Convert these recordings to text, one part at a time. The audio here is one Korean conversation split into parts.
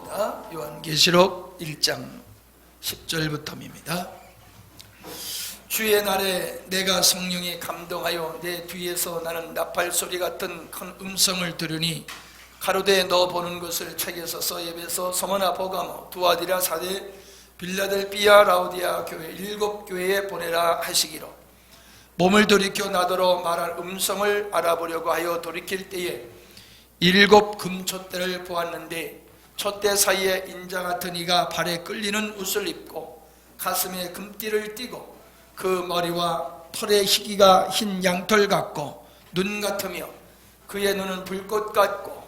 읽겠습니다. 요한계시록 1장 10절부터입니다. 주의 날에 내가 성령에 감동하여 내 뒤에서 나는 나팔 소리 같은 큰 음성을 들으니 가로되 너 보는 것을 책에서 써 에베소, 서머나, 버가모, 두아디라, 사데, 빌라델비아, 라우디아 교회 7교회에 보내라 하시기로 몸을 돌이켜 나더러 말할 음성을 알아보려고 하여 돌이킬 때에 7 금촛대를 보았는데 촛대 사이에 인자 같은 이가 발에 끌리는 옷을 입고 가슴에 금띠를 띠고 그 머리와 털의 희기가 흰 양털 같고 눈 같으며 그의 눈은 불꽃 같고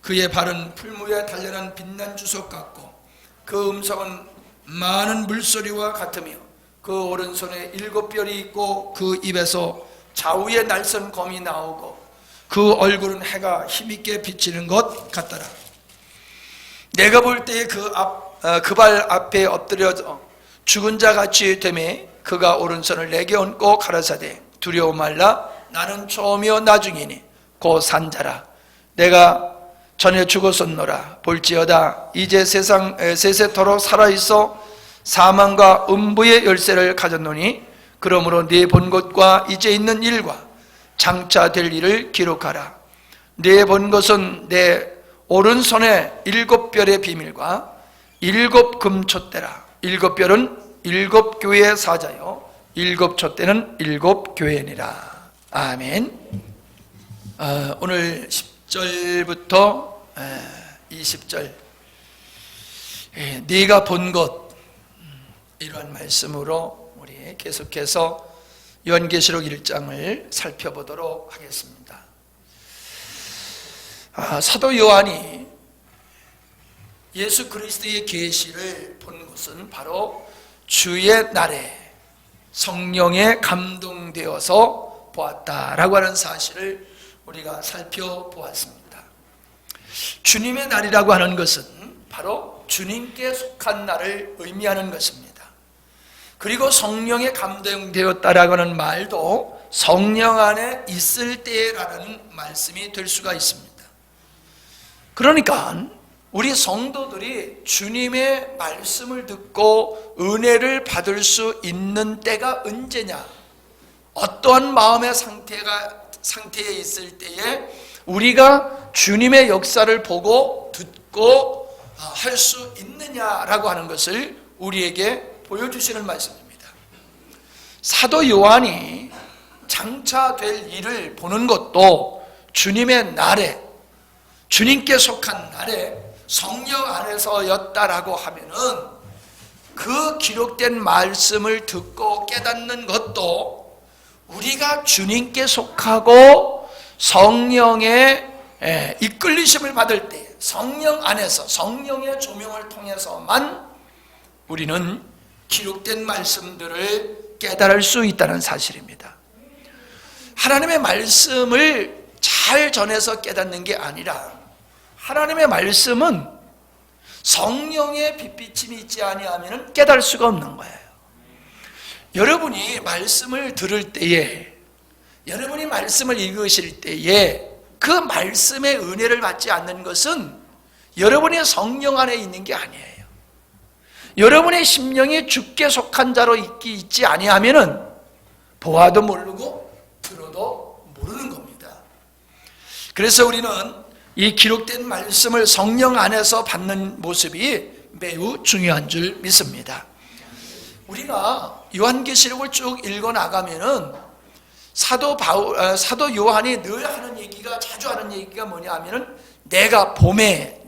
그의 발은 풀무에 단련한 빛난 주석 같고 그 음성은 많은 물소리와 같으며 그 오른손에 7뼈리 있고 그 입에서 좌우에 날선 검이 나오고 그 얼굴은 해가 힘있게 비치는 것 같더라. 내가 볼 때에 그 발 앞에 엎드려져 죽은 자 같이 되매 그가 오른손을 내게 얹고 가라사대 두려워 말라 나는 처음이요 나중이니 곧 산자라 내가 전에 죽었었노라 볼지어다 이제 세세토록 살아있어 사망과 음부의 열쇠를 가졌노니 그러므로 네 본 것과 이제 있는 일과 장차 될 일을 기록하라. 네 본 것은 내 오른손에 7별의 비밀과 7 금촛대라. 7별은 7교회의 사자요 7 촛대는 7교회니라. 아멘. 오늘 10절부터 20절 네가 본 것, 이러한 말씀으로 우리 계속해서 요한계시록 1장을 살펴보도록 하겠습니다. 사도 요한이 예수 그리스도의 계시를 본 것은 바로 주의 날에 성령에 감동되어서 보았다라고 하는 사실을 우리가 살펴보았습니다. 주님의 날이라고 하는 것은 바로 주님께 속한 날을 의미하는 것입니다. 그리고 성령에 감동되었다라고 하는 말도 성령 안에 있을 때라는 말씀이 될 수가 있습니다. 그러니까 우리 성도들이 주님의 말씀을 듣고 은혜를 받을 수 있는 때가 언제냐? 어떠한 마음의 상태에 있을 때에 우리가 주님의 역사를 보고 듣고 할 수 있느냐라고 하는 것을 우리에게 보여주시는 말씀입니다. 사도 요한이 장차 될 일을 보는 것도 주님의 날에, 주님께 속한 날에 성령 안에서였다라고 하면은 그 기록된 말씀을 듣고 깨닫는 것도 우리가 주님께 속하고 성령의 이끌리심을 받을 때 성령 안에서 성령의 조명을 통해서만 우리는 기록된 말씀들을 깨달을 수 있다는 사실입니다. 하나님의 말씀을 잘 전해서 깨닫는 게 아니라 하나님의 말씀은 성령의 빛비침이 있지 아니하면 깨달을 수가 없는 거예요. 여러분이 말씀을 들을 때에, 여러분이 말씀을 읽으실 때에 그 말씀의 은혜를 받지 않는 것은 여러분의 성령 안에 있는 게 아니에요. 여러분의 심령이 주께 속한 자로 있지 아니하면은 보아도 모르고 들어도 모르는 겁니다. 그래서 우리는 이 기록된 말씀을 성령 안에서 받는 모습이 매우 중요한 줄 믿습니다. 우리가 요한계시록을 쭉 읽어 나가면은 사도 요한이 늘 하는 얘기가, 자주 하는 얘기가 뭐냐 하면은 내가 봄에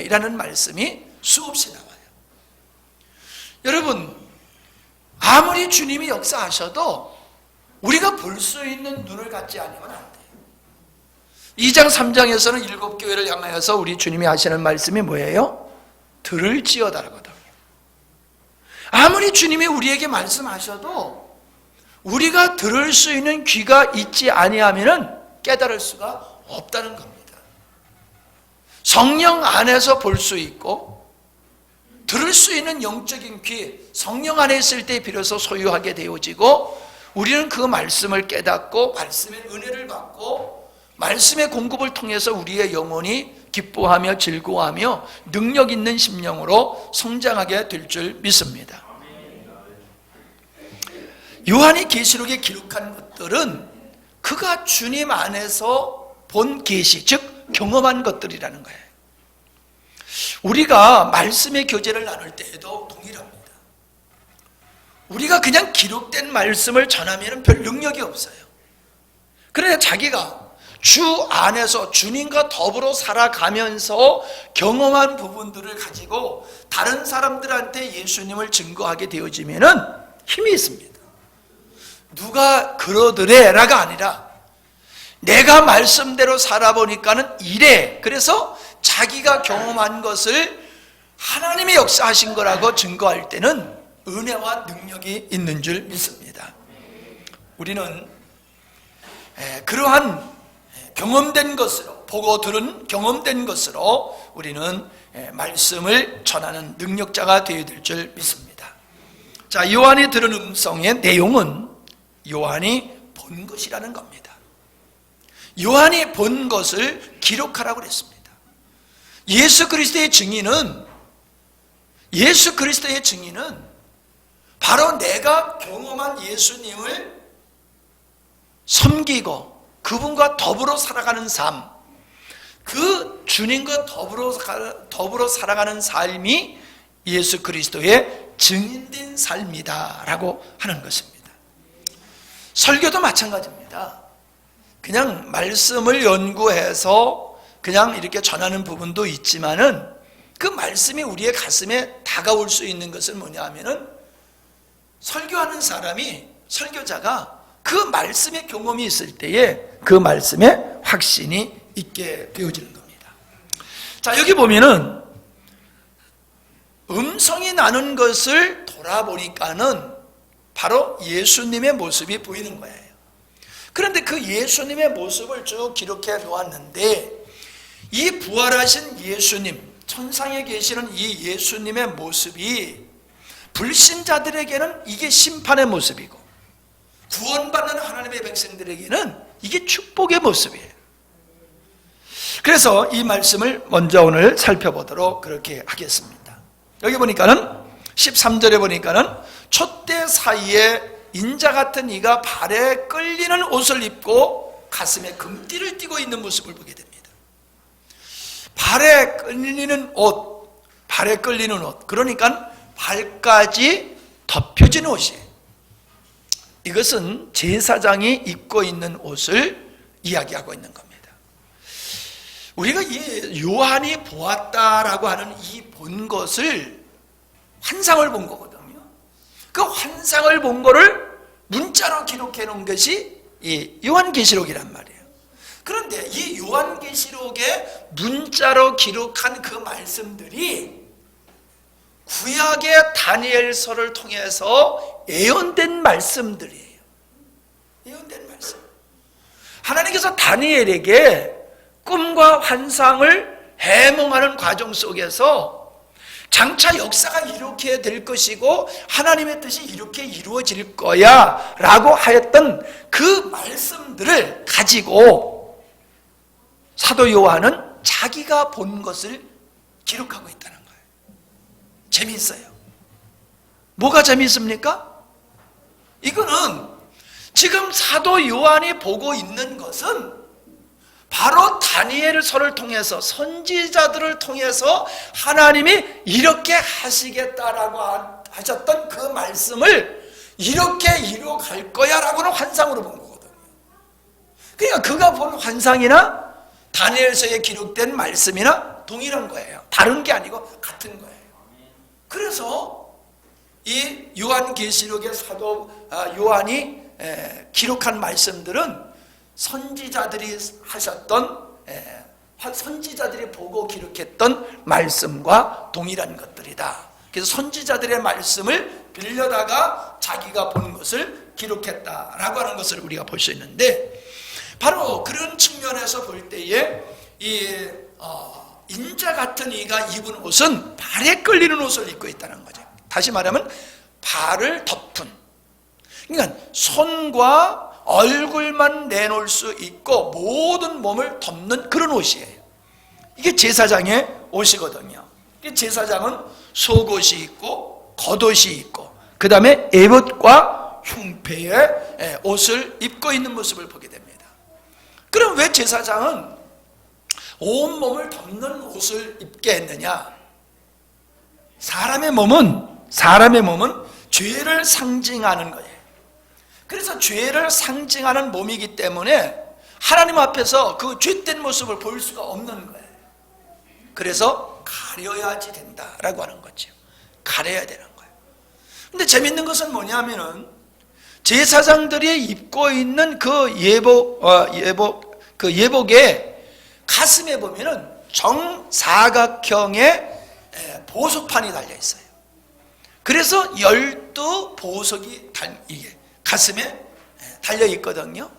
이라는 말씀이 수없이 나와요. 여러분, 아무리 주님이 역사하셔도 우리가 볼 수 있는 눈을 갖지 않으면 안 돼요. 2장 3장에서는 7교회를 향하여서 우리 주님이 하시는 말씀이 뭐예요? 들을지어다라거든요. 아무리 주님이 우리에게 말씀하셔도 우리가 들을 수 있는 귀가 있지 아니하면 깨달을 수가 없다는 겁니다. 성령 안에서 볼 수 있고 들을 수 있는 영적인 귀, 성령 안에 있을 때 비로소 소유하게 되어지고 우리는 그 말씀을 깨닫고 말씀의 은혜를 받고 말씀의 공급을 통해서 우리의 영혼이 기뻐하며 즐거워하며 능력 있는 심령으로 성장하게 될 줄 믿습니다. 요한이 계시록에 기록한 것들은 그가 주님 안에서 본 계시, 즉 경험한 것들이라는 거예요. 우리가 말씀의 교제를 나눌 때에도 동일합니다. 우리가 그냥 기록된 말씀을 전하면 별 능력이 없어요. 그래야 자기가 주 안에서 주님과 더불어 살아가면서 경험한 부분들을 가지고 다른 사람들한테 예수님을 증거하게 되어지면 힘이 있습니다. 누가 그러더래라가 아니라 내가 말씀대로 살아보니까는 이래. 그래서 자기가 경험한 것을 하나님의 역사하신 거라고 증거할 때는 은혜와 능력이 있는 줄 믿습니다. 우리는 그러한 경험된 것으로, 보고 들은 경험된 것으로 우리는 말씀을 전하는 능력자가 되어야 될 줄 믿습니다. 자, 요한이 들은 음성의 내용은 요한이 본 것이라는 겁니다. 요한이 본 것을 기록하라고 그랬습니다. 예수 그리스도의 증인은 바로 내가 경험한 예수님을 섬기고 그분과 더불어 살아가는 삶, 그 주님과 더불어 살아가는 삶이 예수 그리스도의 증인된 삶이다라고 하는 것입니다. 설교도 마찬가지입니다. 그냥 말씀을 연구해서 그냥 이렇게 전하는 부분도 있지만은 그 말씀이 우리의 가슴에 다가올 수 있는 것은 뭐냐 하면은 설교하는 설교자가 그 말씀의 경험이 있을 때에 그 말씀에 확신이 있게 되어지는 겁니다. 자, 여기 보면은 음성이 나는 것을 돌아보니까는 바로 예수님의 모습이 보이는 거예요. 그런데 그 예수님의 모습을 쭉 기록해 놓았는데 이 부활하신 예수님, 천상에 계시는 이 예수님의 모습이 불신자들에게는 이게 심판의 모습이고 구원받는 하나님의 백성들에게는 이게 축복의 모습이에요. 그래서 이 말씀을 먼저 오늘 살펴보도록 그렇게 하겠습니다. 여기 보니까는 13절에 보니까는 촛대 사이에 인자 같은 이가 발에 끌리는 옷을 입고 가슴에 금띠를 띠고 있는 모습을 보게 됩니다. 발에 끌리는 옷, 그러니까 발까지 덮여진 옷이에요. 이것은 제사장이 입고 있는 옷을 이야기하고 있는 겁니다. 우리가 이 요한이 보았다라고 하는 이 본 것을 환상을 본 거거든요. 그 환상을 본 거를 문자로 기록해 놓은 것이 이 요한계시록이란 말이에요. 그런데 이 요한계시록에 문자로 기록한 그 말씀들이 구약의 다니엘서를 통해서 예언된 말씀들이에요. 예언된 말씀. 하나님께서 다니엘에게 꿈과 환상을 해몽하는 과정 속에서 장차 역사가 이렇게 될 것이고 하나님의 뜻이 이렇게 이루어질 거야 라고 하였던 그 말씀들을 가지고 사도 요한은 자기가 본 것을 기록하고 있다는 거예요. 재미있어요. 뭐가 재미있습니까? 이거는 지금 사도 요한이 보고 있는 것은 바로 다니엘서를 통해서 선지자들을 통해서 하나님이 이렇게 하시겠다라고 하셨던 그 말씀을 이렇게 이루어갈 거야 라고는 환상으로 본 거거든요. 그러니까 그가 본 환상이나 다니엘서에 기록된 말씀이나 동일한 거예요. 다른 게 아니고 같은 거예요. 그래서 이 요한계시록의 사도 요한이 기록한 말씀들은 선지자들이 보고 기록했던 말씀과 동일한 것들이다. 그래서 선지자들의 말씀을 빌려다가 자기가 본 것을 기록했다라고 하는 것을 우리가 볼 수 있는데, 바로 그런 측면에서 볼 때에 이 인자 같은 이가 입은 옷은 발에 끌리는 옷을 입고 있다는 거죠. 다시 말하면 발을 덮은, 그러니까 손과 얼굴만 내놓을 수 있고 모든 몸을 덮는 그런 옷이에요. 이게 제사장의 옷이거든요. 제사장은 속옷이 있고 겉옷이 있고 그 다음에 에봇과 흉패의 옷을 입고 있는 모습을 보게 됩니다. 그럼 왜 제사장은 온몸을 덮는 옷을 입게 했느냐? 사람의 몸은 죄를 상징하는 거예요. 그래서 죄를 상징하는 몸이기 때문에 하나님 앞에서 그 죄된 모습을 볼 수가 없는 거예요. 그래서 가려야지 된다라고 하는 거죠. 가려야 되는 거예요. 근데 재밌는 것은 뭐냐면은 제사장들이 입고 있는 그 예복의 가슴에 보면은 정사각형의 보석판이 달려 있어요. 그래서 12보석이 이게 가슴에 달려 있거든요.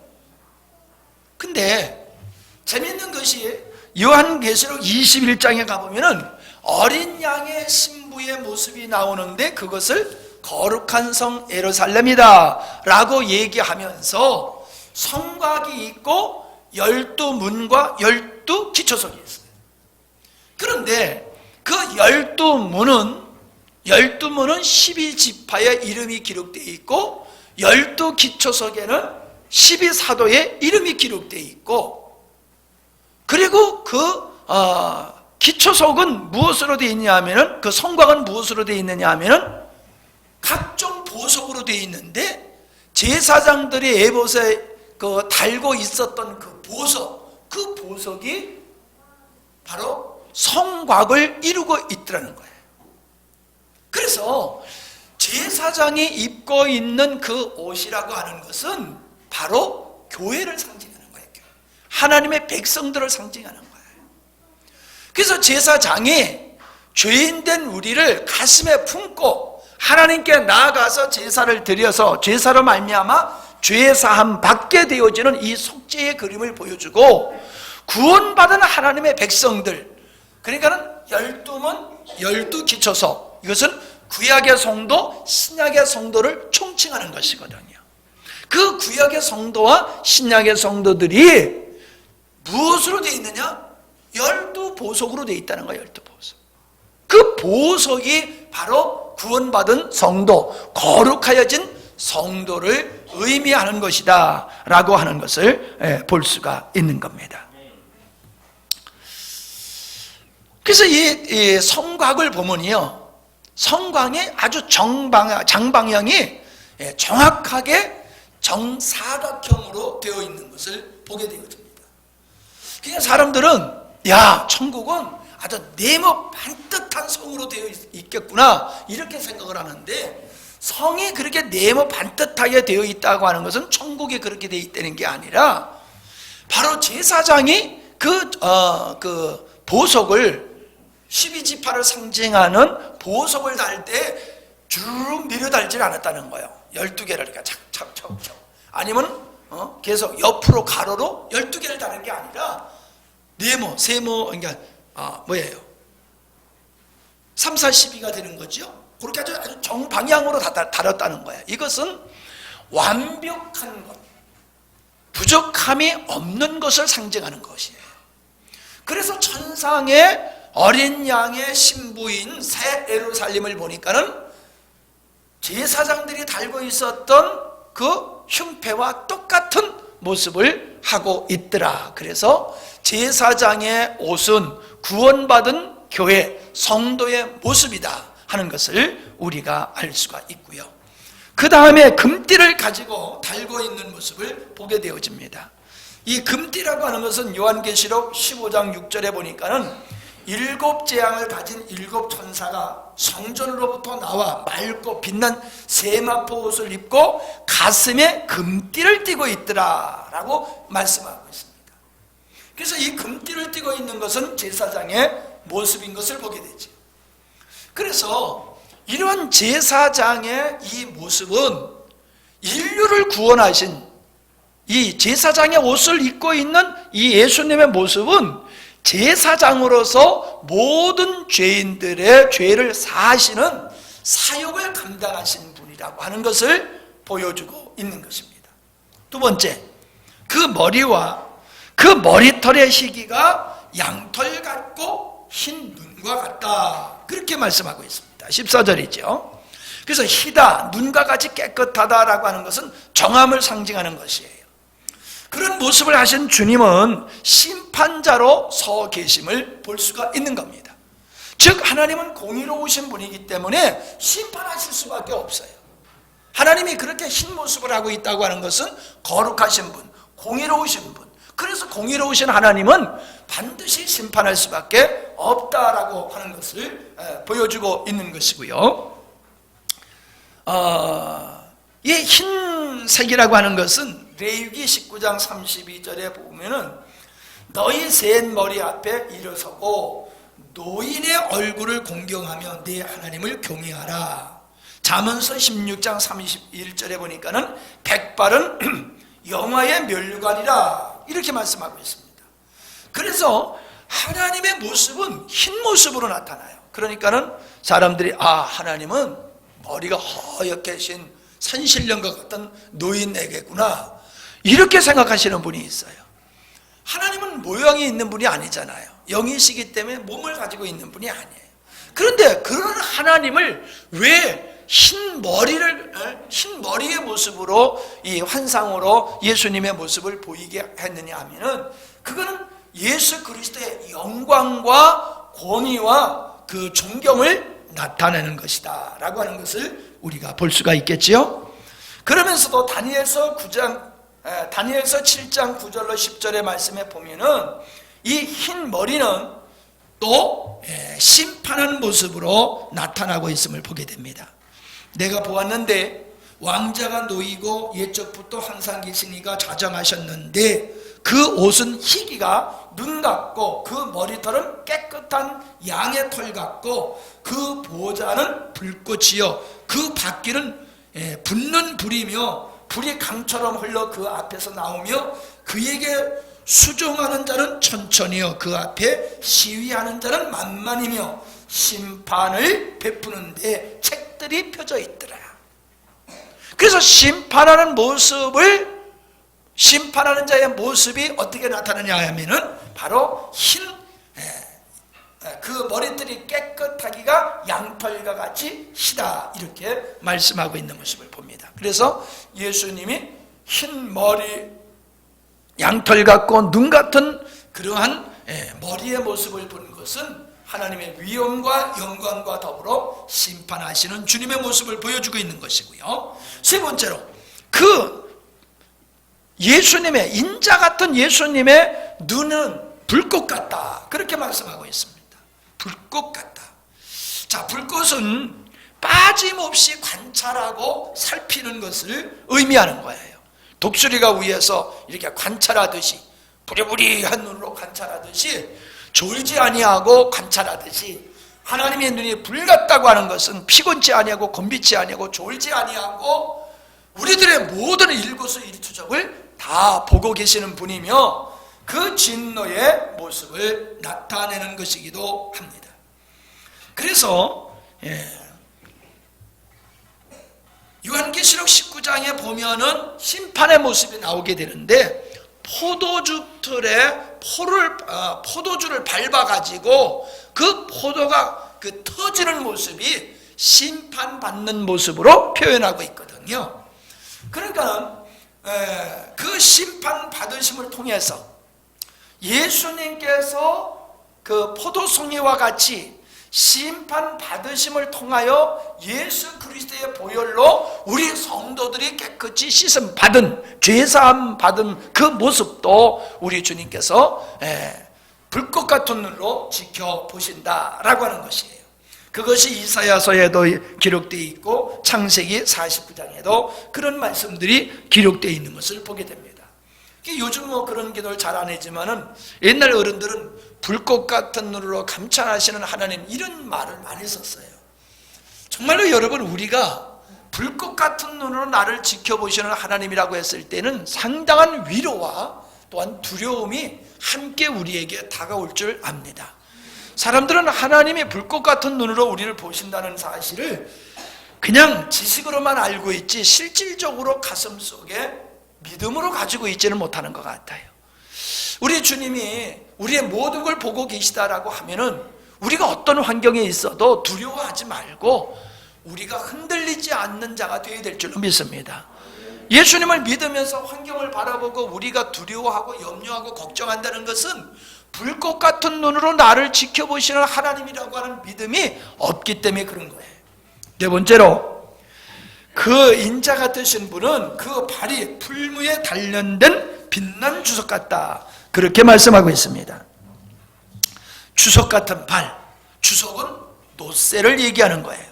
근데 재밌는 것이 요한계시록 21장에 가보면은 어린 양의 신부의 모습이 나오는데 그것을 거룩한 성 예루살렘이다 라고 얘기하면서 성곽이 있고 12문과 12기초석이 있어요. 그런데 그 12문은 12지파의 이름이 기록되어 있고 12기초석에는 12사도의 이름이 기록되어 있고, 그리고 그 기초석은 무엇으로 되어 있냐 하면은, 그 성곽은 무엇으로 되어 있느냐 하면은 각종 보석으로 되어 있는데, 제사장들이 에봇에 그 달고 있었던 그 보석이 바로 성곽을 이루고 있더라는 거예요. 그래서 제사장이 입고 있는 그 옷이라고 하는 것은 바로 교회를 상징하는 거예요. 하나님의 백성들을 상징하는 거예요. 그래서 제사장이 죄인된 우리를 가슴에 품고 하나님께 나아가서 제사를 드려서 제사로 말미암아 죄 사함 받게 되어지는 이 속죄의 그림을 보여주고, 구원받은 하나님의 백성들, 그러니까는 12문 12기초석, 이것은 구약의 성도, 신약의 성도를 총칭하는 것이거든요. 그 구약의 성도와 신약의 성도들이 무엇으로 되어 있느냐? 12보석으로 되어 있다는 거예요. 12보석. 그 보석이 바로 구원받은 성도, 거룩하여진 성도를 의미하는 것이다 라고 하는 것을 볼 수가 있는 겁니다. 그래서 이 성곽을 보면요, 성곽이 아주 장방향이 정확하게 정사각형으로 되어 있는 것을 보게 되어집니다. 그러니까 사람들은 야, 천국은 아주 네모 반듯한 성으로 되어 있겠구나 이렇게 생각을 하는데, 성이 그렇게 네모 반듯하게 되어 있다고 하는 것은 천국이 그렇게 되어 있다는 게 아니라, 바로 제사장이 그 보석을 12지파를 상징하는 보석을 달 때 쭉 밀어 달질 않았다는 거예요. 12개를 이렇게 착착착착, 아니면 계속 옆으로 가로로 12개를 다는 게 아니라 네모, 세모, 그러니까 뭐예요? 3, 4, 12가 되는 거죠. 그렇게 아주 정방향으로 달았다는 거예요. 이것은 완벽한 것, 부족함이 없는 것을 상징하는 것이에요. 그래서 천상의 어린 양의 신부인 새 예루살렘을 보니까는 제사장들이 달고 있었던 그 흉패와 똑같은 모습을 하고 있더라. 그래서 제사장의 옷은 구원받은 교회 성도의 모습이다 하는 것을 우리가 알 수가 있고요. 그 다음에 금띠를 가지고 달고 있는 모습을 보게 되어집니다. 이 금띠라고 하는 것은 요한계시록 15장 6절에 보니까는 7 재앙을 가진 7 천사가 성전으로부터 나와 맑고 빛난 세마포 옷을 입고 가슴에 금띠를 띠고 있더라 라고 말씀하고 있습니다. 그래서 이 금띠를 띠고 있는 것은 제사장의 모습인 것을 보게 되죠. 그래서 이러한 제사장의 이 모습은 인류를 구원하신 이 제사장의 옷을 입고 있는 이 예수님의 모습은 제사장으로서 모든 죄인들의 죄를 사하시는 사역을 감당하신 분이라고 하는 것을 보여주고 있는 것입니다. 두 번째, 그 머리와 그 머리털의 시기가 양털 같고 흰 눈과 같다, 그렇게 말씀하고 있습니다. 14절이죠. 그래서 희다, 눈과 같이 깨끗하다라고 하는 것은 정함을 상징하는 것이에요. 그런 모습을 하신 주님은 심판자로 서 계심을 볼 수가 있는 겁니다. 즉 하나님은 공의로우신 분이기 때문에 심판하실 수밖에 없어요. 하나님이 그렇게 흰 모습을 하고 있다고 하는 것은 거룩하신 분, 공의로우신 분, 그래서 공의로우신 하나님은 반드시 심판할 수밖에 없다라고 하는 것을 보여주고 있는 것이고요. 이 흰색이라고 하는 것은 레위기 19장 32절에 보면은 너희 셋 머리 앞에 일어서고 노인의 얼굴을 공경하며 네 하나님을 경외하라. 잠언서 16장 31절에 보니까는 백발은 영화의 면류관이라, 이렇게 말씀하고 있습니다. 그래서 하나님의 모습은 흰 모습으로 나타나요. 그러니까는 사람들이 하나님은 머리가 허옇게 신 산신령과 같은 노인에게구나, 이렇게 생각하시는 분이 있어요. 하나님은 모형이 있는 분이 아니잖아요. 영이시기 때문에 몸을 가지고 있는 분이 아니에요. 그런데 그런 하나님을 왜 흰 머리의 모습으로, 이 환상으로 예수님의 모습을 보이게 했느냐 하면은, 그거는 예수 그리스도의 영광과 권위와 그 존경을 나타내는 것이다 라고 하는 것을 우리가 볼 수가 있겠지요. 그러면서도 다니엘서 7장 9절로 10절의 말씀에 보면은 이 흰 머리는 또 심판하는 모습으로 나타나고 있음을 보게 됩니다. 내가 보았는데 왕자가 놓이고 옛적부터 항상 계시니가 자정하셨는데 그 옷은 희기가 눈 같고 그 머리털은 깨끗한 양의 털 같고 그 보좌는 불꽃이요 그 바퀴는 붙는 불이며 불이 강처럼 흘러 그 앞에서 나오며 그에게 수종하는 자는 천천히요 그 앞에 시위하는 자는 만만이며 심판을 베푸는데 책들이 펴져 있더라. 그래서 심판하는 자의 모습이 어떻게 나타나냐 하면은 바로 흰 그 머리털이 깨끗하기가 양털과 같이 희다, 이렇게 말씀하고 있는 모습을 봅니다. 그래서 예수님이 흰 머리, 양털 같고 눈 같은 그러한 머리의 모습을 본 것은 하나님의 위엄과 영광과 더불어 심판하시는 주님의 모습을 보여주고 있는 것이고요. 세 번째로 그 예수님의, 인자 같은 예수님의 눈은 불꽃 같다, 그렇게 말씀하고 있습니다. 불꽃 같다. 자, 불꽃은 빠짐없이 관찰하고 살피는 것을 의미하는 거예요. 독수리가 위에서 이렇게 관찰하듯이, 부리부리한 눈으로 관찰하듯이, 졸지 아니하고 관찰하듯이, 하나님의 눈이 불 같다고 하는 것은 피곤치 아니하고 건비치 아니하고 졸지 아니하고 우리들의 모든 일거수일투족을 다 보고 계시는 분이며 그 진노의 모습을 나타내는 것이기도 합니다. 그래서 요한계시록 19장에 보면은 심판의 모습이 나오게 되는데, 포도주 틀에 포도주를 밟아가지고 그 포도가 터지는 모습이 심판받는 모습으로 표현하고 있거든요. 그러니까 그 심판 받으심을 통해서 예수님께서 그 포도송이와 같이 심판 받으심을 통하여 예수 그리스도의 보혈로 우리 성도들이 깨끗이 씻음 받은, 죄사함 받은 그 모습도 우리 주님께서 불꽃 같은 눈으로 지켜보신다라고 하는 것이에요. 그것이 이사야서에도 기록되어 있고 창세기 49장에도 그런 말씀들이 기록되어 있는 것을 보게 됩니다. 요즘 그런 기도를 잘 안 하지만은 옛날 어른들은 불꽃 같은 눈으로 감찰하시는 하나님, 이런 말을 많이 썼어요. 정말로 여러분, 우리가 불꽃 같은 눈으로 나를 지켜보시는 하나님이라고 했을 때는 상당한 위로와 또한 두려움이 함께 우리에게 다가올 줄 압니다. 사람들은 하나님이 불꽃 같은 눈으로 우리를 보신다는 사실을 그냥 지식으로만 알고 있지 실질적으로 가슴 속에 믿음으로 가지고 있지는 못하는 것 같아요. 우리 주님이 우리의 모든 걸 보고 계시다라고 하면은 우리가 어떤 환경에 있어도 두려워하지 말고 우리가 흔들리지 않는 자가 되어야 될 줄로 믿습니다. 예수님을 믿으면서 환경을 바라보고 우리가 두려워하고 염려하고 걱정한다는 것은 불꽃 같은 눈으로 나를 지켜보시는 하나님이라고 하는 믿음이 없기 때문에 그런 거예요. 네 번째로, 그 인자 같으신 분은 그 발이 풀무에 단련된 빛난 주석 같다, 그렇게 말씀하고 있습니다. 주석 같은 발, 주석은 노새를 얘기하는 거예요.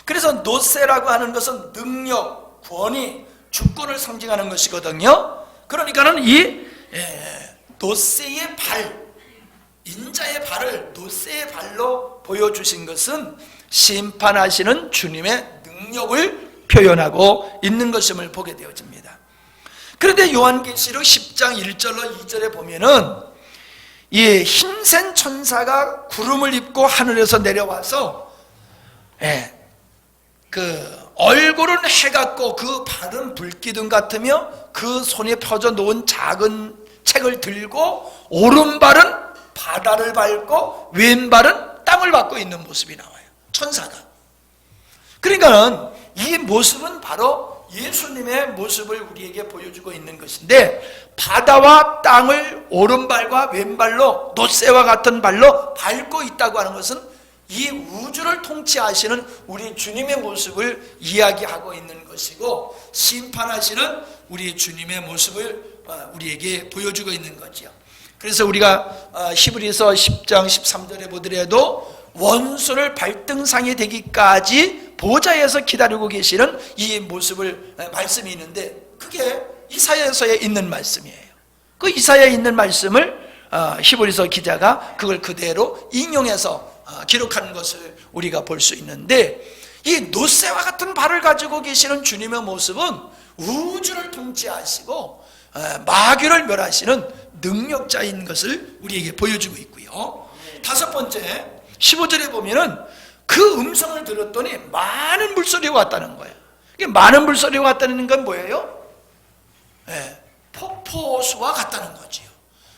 그래서 노새라고 하는 것은 능력, 권위, 주권을 상징하는 것이거든요. 그러니까는 이 노새의 발, 인자의 발을 노새의 발로 보여주신 것은 심판하시는 주님의 능력을 표현하고 있는 것임을 보게 되어집니다. 그런데 요한계시록 10장 1절로 2절에 보면은 이 힘센 천사가 구름을 입고 하늘에서 내려와서 그 얼굴은 해 같고 그 발은 불기둥 같으며 그 손에 펴져 놓은 작은 책을 들고 오른발은 바다를 밟고 왼발은 땅을 밟고 있는 모습이 나와요. 천사가. 그러니까는 이 모습은 바로 예수님의 모습을 우리에게 보여주고 있는 것인데, 바다와 땅을 오른발과 왼발로 노새와 같은 발로 밟고 있다고 하는 것은 이 우주를 통치하시는 우리 주님의 모습을 이야기하고 있는 것이고, 심판하시는 우리 주님의 모습을 우리에게 보여주고 있는 거죠. 그래서 우리가 히브리서 10장 13절에 보더라도 원수를 발등상이 되기까지 보좌에서 기다리고 계시는 이 모습을 말씀이 있는데, 그게 이사야서에 있는 말씀이에요. 그 이사야에 있는 말씀을 히브리서 기자가 그걸 그대로 인용해서 기록한 것을 우리가 볼 수 있는데, 이 노새와 같은 발을 가지고 계시는 주님의 모습은 우주를 통치하시고 마귀를 멸하시는 능력자인 것을 우리에게 보여주고 있고요. 다섯 번째, 15절에 보면은 그 음성을 들었더니 많은 물소리가 왔다는 거예요. 많은 물소리가 왔다는 건 뭐예요? 폭포수와 같다는 거지요.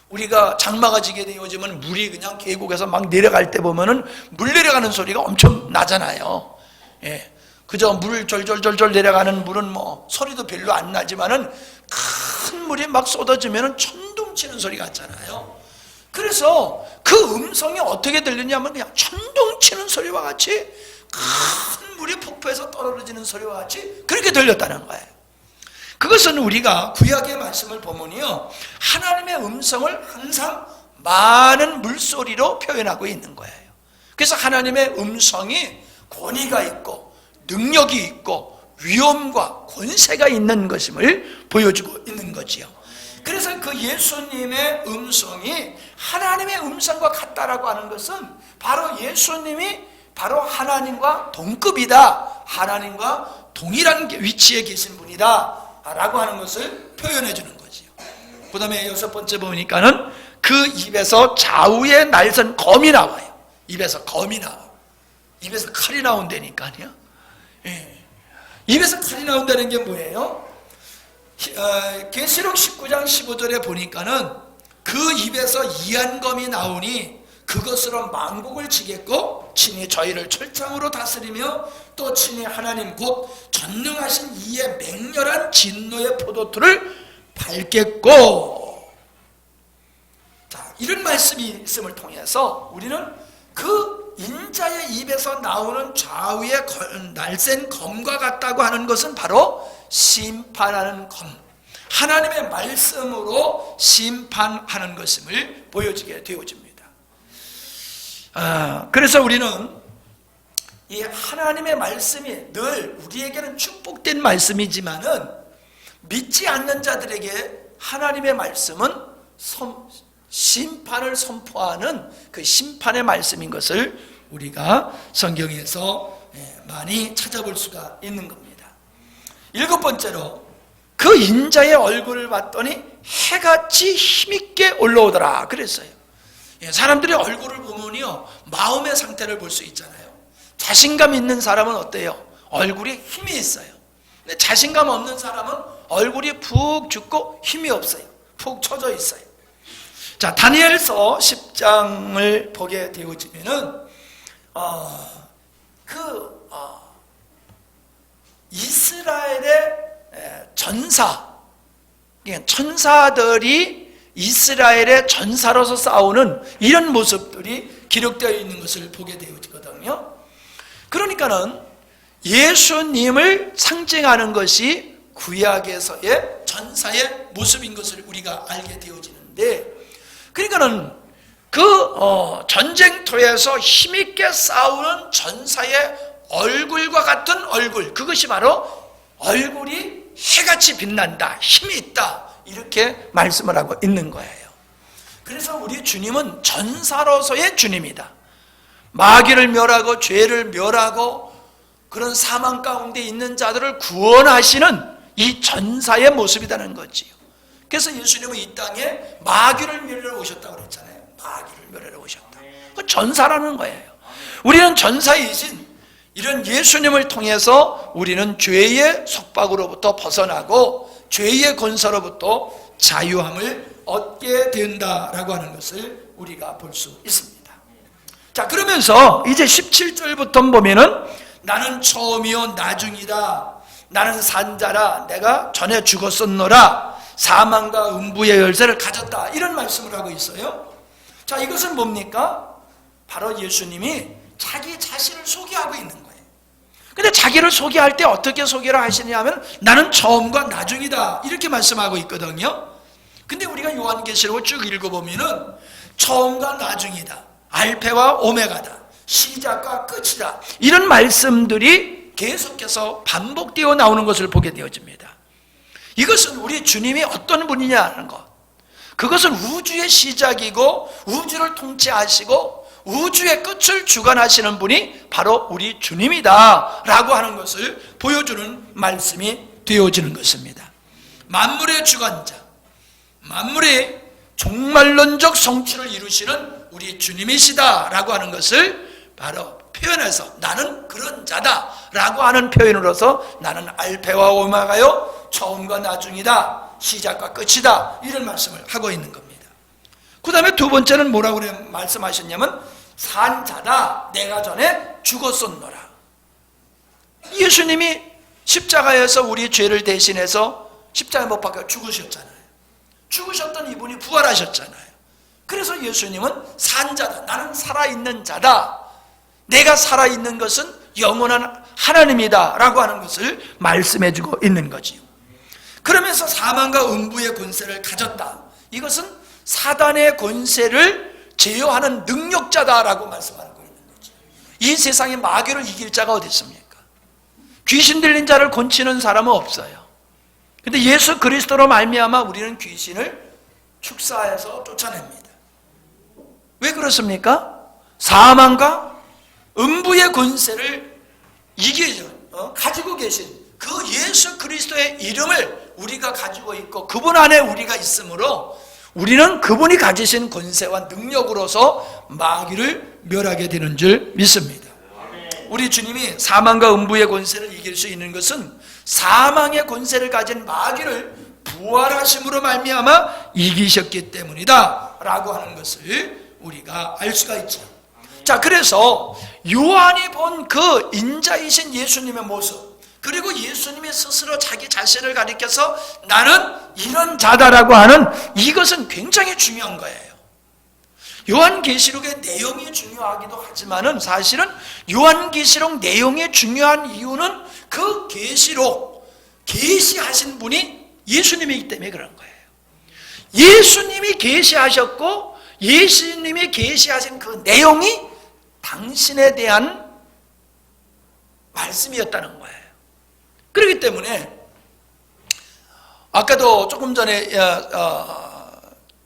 우리가 장마가 지게 되어지면 물이 그냥 계곡에서 막 내려갈 때 보면은 물 내려가는 소리가 엄청 나잖아요. 그저 물 졸졸졸졸 내려가는 물은 뭐 소리도 별로 안 나지만은 큰 물이 막 쏟아지면은 천둥치는 소리 같잖아요. 그래서 그 음성이 어떻게 들리냐면 그냥 천둥치는 소리와 같이, 큰 물이 폭포에서 떨어지는 소리와 같이 그렇게 들렸다는 거예요. 그것은 우리가 구약의 말씀을 보면요, 하나님의 음성을 항상 많은 물소리로 표현하고 있는 거예요. 그래서 하나님의 음성이 권위가 있고 능력이 있고 위엄과 권세가 있는 것임을 보여주고 있는 거지요. 그래서 그 예수님의 음성이 하나님의 음성과 같다라고 하는 것은 바로 예수님이 바로 하나님과 동급이다, 하나님과 동일한 위치에 계신 분이다 라고 하는 것을 표현해 주는 거지요. 그 다음에 여섯 번째 보니까는 그 입에서 좌우에 날선 검이 나와요. 입에서 검이 나와. 입에서 칼이 나온다니까요. 입에서 칼이 나온다는 게 뭐예요? 계시록 19장 15절에 보니까는 그 입에서 이한검이 나오니 그것으로 만국을 지겠고 친히 저희를 철창으로 다스리며 또 친히 하나님 곧 전능하신 이의 맹렬한 진노의 포도틀을 밟겠고. 자, 이런 말씀이 있음을 통해서 우리는 그 인자의 입에서 나오는 좌우의 날쌘 검과 같다고 하는 것은 바로 심판하는 검, 하나님의 말씀으로 심판하는 것임을 보여지게 되어집니다. 그래서 우리는 이 하나님의 말씀이 늘 우리에게는 축복된 말씀이지만은 믿지 않는 자들에게 하나님의 말씀은 심판을 선포하는 그 심판의 말씀인 것을 우리가 성경에서 많이 찾아볼 수가 있는 겁니다. 일곱 번째로, 그 인자의 얼굴을 봤더니 해같이 힘있게 올라오더라 그랬어요. 사람들이 얼굴을 보면요, 마음의 상태를 볼 수 있잖아요. 자신감 있는 사람은 어때요? 얼굴이 힘이 있어요. 근데 자신감 없는 사람은 얼굴이 푹 죽고 힘이 없어요. 푹 처져 있어요. 자, 다니엘서 10장을 보게 되어지면은 이스라엘의 천사들이 이스라엘의 전사로서 싸우는 이런 모습들이 기록되어 있는 것을 보게 되어지거든요. 그러니까는 예수님을 상징하는 것이 구약에서의 전사의 모습인 것을 우리가 알게 되어지는데, 그러니까는 전쟁터에서 힘있게 싸우는 전사의 얼굴과 같은 얼굴, 그것이 바로 얼굴이 해같이 빛난다, 힘이 있다, 이렇게 말씀을 하고 있는 거예요. 그래서 우리 주님은 전사로서의 주님이다. 마귀를 멸하고 죄를 멸하고 그런 사망 가운데 있는 자들을 구원하시는 이 전사의 모습이라는 거지요. 그래서 예수님은 이 땅에 마귀를 멸하러 오셨다고 그랬잖아요. 마귀를 멸하러 오셨다. 그 전사라는 거예요. 우리는 전사이신 이런 예수님을 통해서 우리는 죄의 속박으로부터 벗어나고 죄의 권세로부터 자유함을 얻게 된다라고 하는 것을 우리가 볼 수 있습니다. 자, 그러면서 이제 17절부터 보면은 나는 처음이요 나중이다. 나는 산자라. 내가 전에 죽었었노라. 사망과 음부의 열쇠를 가졌다. 이런 말씀을 하고 있어요. 자, 이것은 뭡니까? 바로 예수님이 자기 자신을 소개하고 있는 거예요. 근데 자기를 소개할 때 어떻게 소개를 하시냐 하면 나는 처음과 나중이다, 이렇게 말씀하고 있거든요. 근데 우리가 요한계시록을 쭉 읽어보면은 처음과 나중이다, 알페와 오메가다, 시작과 끝이다, 이런 말씀들이 계속해서 반복되어 나오는 것을 보게 되어집니다. 이것은 우리 주님이 어떤 분이냐는 것, 그것은 우주의 시작이고 우주를 통치하시고 우주의 끝을 주관하시는 분이 바로 우리 주님이다 라고 하는 것을 보여주는 말씀이 되어지는 것입니다. 만물의 주관자, 만물의 종말론적 성취를 이루시는 우리 주님이시다 라고 하는 것을 바로 표현해서 나는 그런 자다 라고 하는 표현으로서 나는 알페와 오메가요, 처음과 나중이다, 시작과 끝이다, 이런 말씀을 하고 있는 겁니다. 그 다음에 두 번째는 뭐라고 말씀하셨냐면 산자다, 내가 전에 죽었었노라. 예수님이 십자가에서 우리 죄를 대신해서 십자가에 못 박혀 죽으셨잖아요. 죽으셨던 이분이 부활하셨잖아요. 그래서 예수님은 산자다, 나는 살아있는 자다, 내가 살아있는 것은 영원한 하나님이다 라고 하는 것을 말씀해주고 있는 거지요. 그러면서 사망과 음부의 권세를 가졌다, 이것은 사단의 권세를 제어하는 능력자다라고 말씀하고 있는 거죠. 이 세상에 마귀를 이길 자가 어디 있습니까? 귀신 들린 자를 고치는 사람은 없어요. 근데 예수 그리스도로 말미암아 우리는 귀신을 축사해서 쫓아냅니다. 왜 그렇습니까? 사망과 음부의 권세를 가지고 계신 그 예수 그리스도의 이름을 우리가 가지고 있고 그분 안에 우리가 있으므로 우리는 그분이 가지신 권세와 능력으로서 마귀를 멸하게 되는 줄 믿습니다. 우리 주님이 사망과 음부의 권세를 이길 수 있는 것은 사망의 권세를 가진 마귀를 부활하심으로 말미암아 이기셨기 때문이다 라고 하는 것을 우리가 알 수가 있죠. 자, 그래서 요한이 본 그 인자이신 예수님의 모습, 그리고 예수님이 스스로 자기 자신을 가리켜서 나는 이런 자다라고 하는 이것은 굉장히 중요한 거예요. 요한계시록의 내용이 중요하기도 하지만은 사실은 요한계시록 내용이 중요한 이유는 그 계시하신 분이 예수님이기 때문에 그런 거예요. 예수님이 계시하셨고 예수님이 계시하신 그 내용이 당신에 대한 말씀이었다는 거예요. 그렇기 때문에 아까도 조금 전에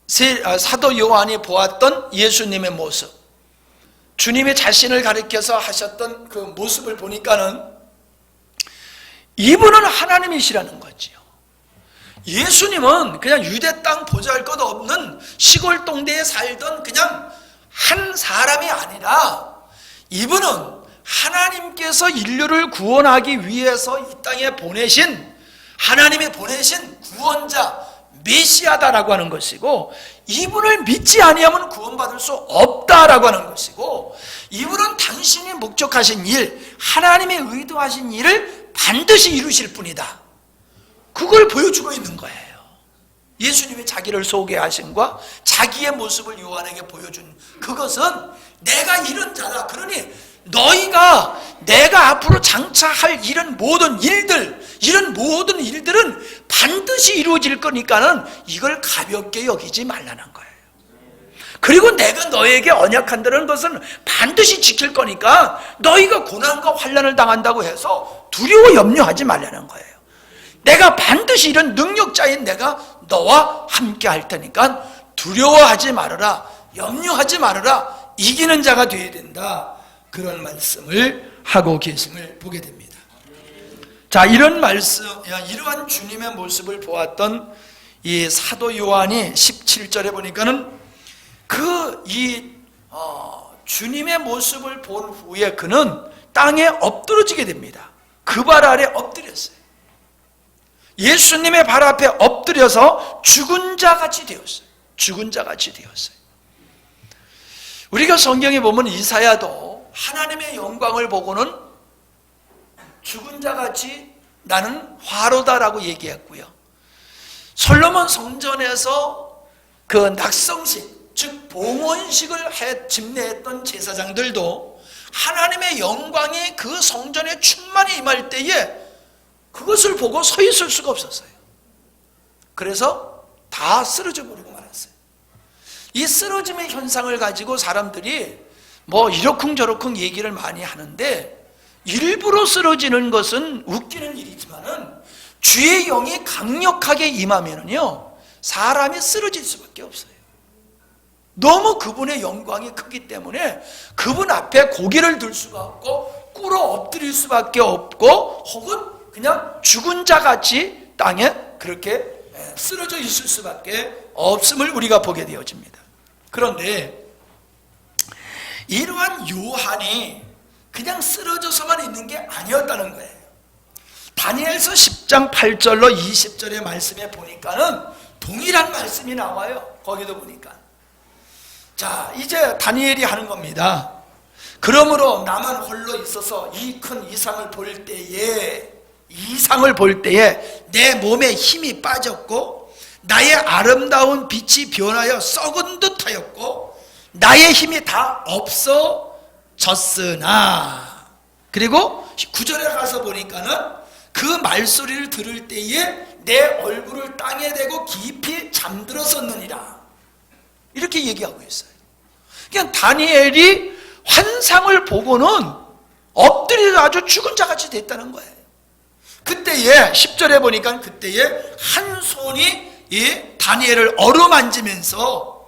사도 요한이 보았던 예수님의 모습, 주님의 자신을 가리켜서 하셨던 그 모습을 보니까는 이분은 하나님이시라는 거지요. 예수님은 그냥 유대 땅 보잘것없는 시골 동네에 살던 그냥 한 사람이 아니라 이분은 하나님께서 인류를 구원하기 위해서 이 땅에 보내신, 하나님이 보내신 구원자 메시아다라고 하는 것이고, 이분을 믿지 아니하면 구원받을 수 없다라고 하는 것이고, 이분은 당신이 목적하신 일, 하나님이 의도하신 일을 반드시 이루실 분이다, 그걸 보여주고 있는 거예요. 예수님이 자기를 소개하신과 자기의 모습을 요한에게 보여준 그것은 내가 이런 자다, 그러니 너희가 내가 앞으로 장차할 이런 모든 일들은 반드시 이루어질 거니까는 이걸 가볍게 여기지 말라는 거예요. 그리고 내가 너에게 언약한다는 것은 반드시 지킬 거니까 너희가 고난과 환난을 당한다고 해서 두려워 염려하지 말라는 거예요. 내가 반드시 이런 능력자인 내가 너와 함께 할 테니까 두려워하지 말아라, 염려하지 말아라, 이기는 자가 되어야 된다, 그런 말씀을 하고 계심을 보게 됩니다. 자, 이런 말씀, 이러한 주님의 모습을 보았던 이 사도 요한이 17절에 보니까는 주님의 모습을 본 후에 그는 땅에 엎드러지게 됩니다. 그 발 아래 엎드렸어요. 예수님의 발 앞에 엎드려서 죽은 자같이 되었어요. 죽은 자같이 되었어요. 우리가 성경에 보면 이사야도 하나님의 영광을 보고는 죽은 자같이 나는 화로다라고 얘기했고요. 솔로몬 성전에서 그 낙성식, 즉 봉헌식을 집례했던 제사장들도 하나님의 영광이 그 성전에 충만히 임할 때에 그것을 보고 서 있을 수가 없었어요. 그래서 다 쓰러져 버리고 말았어요. 이 쓰러짐의 현상을 가지고 사람들이 뭐 이러쿵저러쿵 얘기를 많이 하는데, 일부러 쓰러지는 것은 웃기는 일이지만은 주의 영이 강력하게 임하면은요 사람이 쓰러질 수밖에 없어요. 너무 그분의 영광이 크기 때문에 그분 앞에 고개를 들 수가 없고 꿇어 엎드릴 수밖에 없고, 혹은 그냥 죽은 자같이 땅에 그렇게 쓰러져 있을 수밖에 없음을 우리가 보게 되어집니다. 그런데 이러한 요한이 그냥 쓰러져서만 있는 게 아니었다는 거예요. 다니엘서 10장 8절로 20절의 말씀에 보니까는 동일한 말씀이 나와요. 거기도 보니까. 자, 이제 다니엘이 하는 겁니다. 그러므로 나만 홀로 있어서 이 큰 이상을 볼 때에 내 몸에 힘이 빠졌고 나의 아름다운 빛이 변하여 썩은 듯 하였고 나의 힘이 다 없어졌으나, 그리고 9절에 가서 보니까는 그 말소리를 들을 때에 내 얼굴을 땅에 대고 깊이 잠들었었느니라, 이렇게 얘기하고 있어요. 그냥 다니엘이 환상을 보고는 엎드려 아주 죽은 자같이 됐다는 거예요. 그때에 10절에 보니까 그때에 한 손이 이 다니엘을 어루만지면서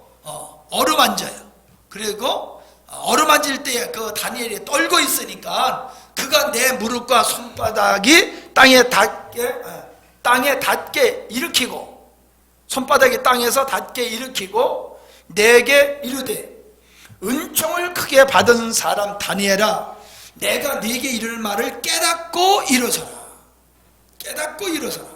어루만져요. 그리고 어루만질 때에 그 다니엘이 떨고 있으니까 그가 내 무릎과 손바닥이 땅에 닿게 일으키고, 손바닥이 땅에서 닿게 일으키고 내게 이르되, 은총을 크게 받은 사람 다니엘아, 내가 네게 이를 말을 깨닫고 일어서라. 깨닫고 일어서라.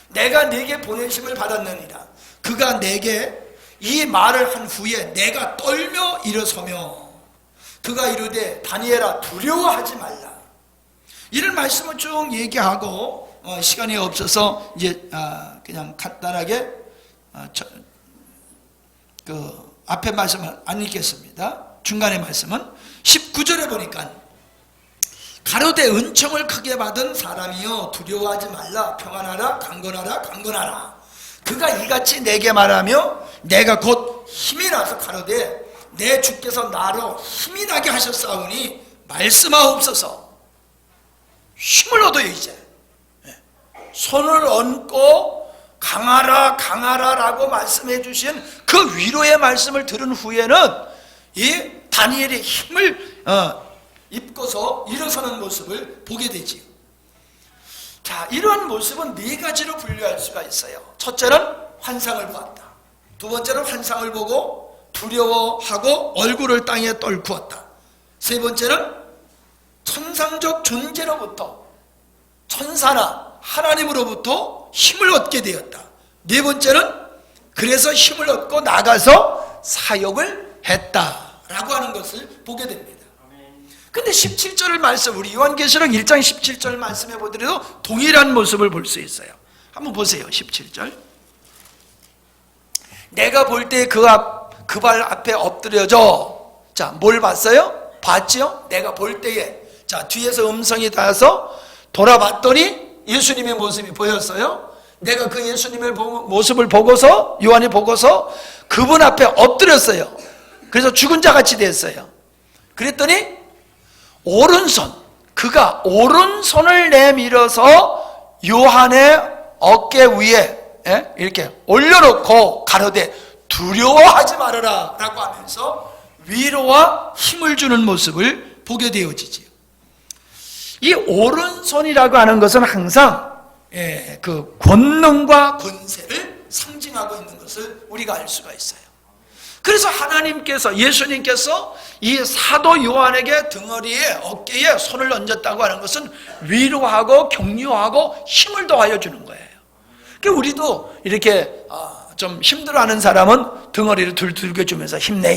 내가 네게 보내심을 받았느니라. 그가 내게 이 말을 한 후에 내가 떨며 일어서며 그가 이르되 다니엘아 두려워하지 말라. 이런 말씀을 쭉 얘기하고 시간이 없어서 이제 그냥 간단하게 그 앞에 말씀을 안 읽겠습니다. 중간에 말씀은 19절에 보니까 가로되 은총을 크게 받은 사람이여 두려워하지 말라. 평안하라. 강건하라. 강건하라. 그가 이같이 내게 말하며 내가 곧 힘이 나서 가로되 내 주께서 나로 힘이 나게 하셨사오니 말씀하옵소서. 힘을 얻어요. 이제 손을 얹고 강하라 강하라 라고 말씀해 주신 그 위로의 말씀을 들은 후에는 이 다니엘의 힘을 입고서 일어서는 모습을 보게 되지요. 자, 이러한 모습은 네 가지로 분류할 수가 있어요. 첫째는 환상을 보았다. 두 번째는 환상을 보고 두려워하고 얼굴을 땅에 떨구었다. 세 번째는 천상적 존재로부터, 천사나 하나님으로부터 힘을 얻게 되었다. 네 번째는 그래서 힘을 얻고 나가서 사역을 했다라고 하는 것을 보게 됩니다. 근데 17절 말씀, 우리 요한계시록 1장 17절 말씀해 보더라도 동일한 모습을 볼 수 있어요. 한번 보세요. 17절. 내가 볼 때 그 발 앞에 엎드려져. 자, 뭘 봤어요? 봤죠? 내가 볼 때에. 자, 뒤에서 음성이 닿아서 돌아봤더니 예수님의 모습이 보였어요. 내가 그 예수님의 모습을 보고서, 요한이 보고서 그분 앞에 엎드렸어요. 그래서 죽은 자 같이 됐어요. 그랬더니 그가 오른손을 내밀어서 요한의 어깨 위에 이렇게 올려놓고 가로되 두려워하지 말아라 라고 하면서 위로와 힘을 주는 모습을 보게 되어지지요. 이 오른손이라고 하는 것은 항상 그 권능과 권세를 상징하고 있는 것을 우리가 알 수가 있어요. 그래서 하나님께서, 예수님께서 이 사도 요한에게 등허리에, 어깨에 손을 얹었다고 하는 것은 위로하고 격려하고 힘을 더하여 주는 거예요. 그러니까 우리도 이렇게 좀 힘들어하는 사람은 등허리를 두들겨주면서 힘내